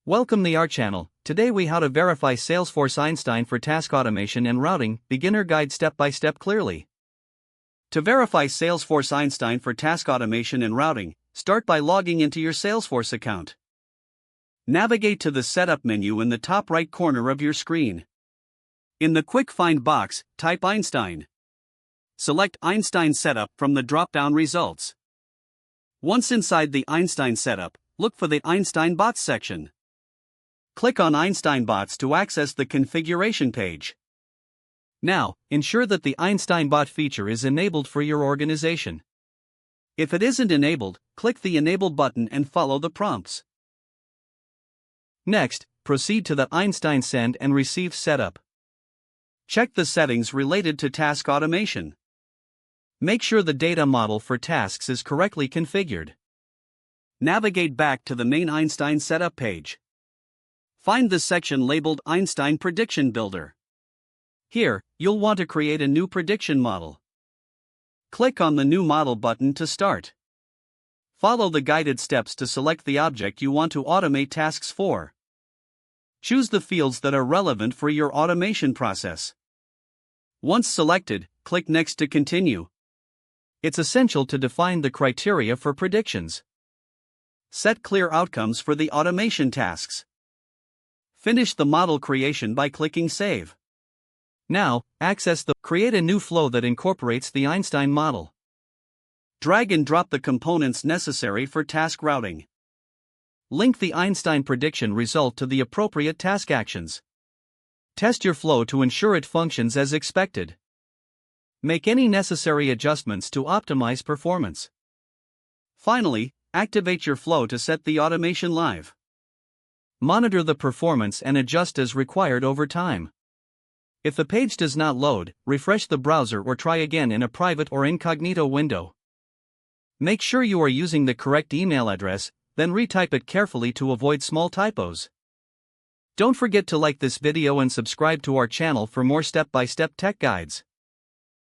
Welcome to our channel. Today we how to verify Salesforce Einstein for task automation and routing, beginner guide step by step clearly. To verify Salesforce Einstein for task automation and routing, start by logging into your Salesforce account. Navigate to the Setup menu in the top right corner of your screen. In the Quick Find box, type Einstein. Select Einstein Setup from the drop-down results. Once inside the Einstein Setup, look for the Einstein Bots section. Click on Einstein Bots to access the configuration page. Now, ensure that the Einstein Bot feature is enabled for your organization. If it isn't enabled, click the Enable button and follow the prompts. Next, proceed to the Einstein Send and Receive setup. Check the settings related to task automation. Make sure the data model for tasks is correctly configured. Navigate back to the main Einstein Setup page. Find the section labeled Einstein Prediction Builder. Here, you'll want to create a new prediction model. Click on the New Model button to start. Follow the guided steps to select the object you want to automate tasks for. Choose the fields that are relevant for your automation process. Once selected, click Next to continue. It's essential to define the criteria for predictions. Set clear outcomes for the automation tasks. Finish the model creation by clicking Save. Now, create a new flow that incorporates the Einstein model. Drag and drop the components necessary for task routing. Link the Einstein prediction result to the appropriate task actions. Test your flow to ensure it functions as expected. Make any necessary adjustments to optimize performance. Finally, activate your flow to set the automation live. Monitor the performance and adjust as required over time. If the page does not load, refresh the browser or try again in a private or incognito window. Make sure you are using the correct email address, then retype it carefully to avoid small typos. Don't forget to like this video and subscribe to our channel for more step-by-step tech guides.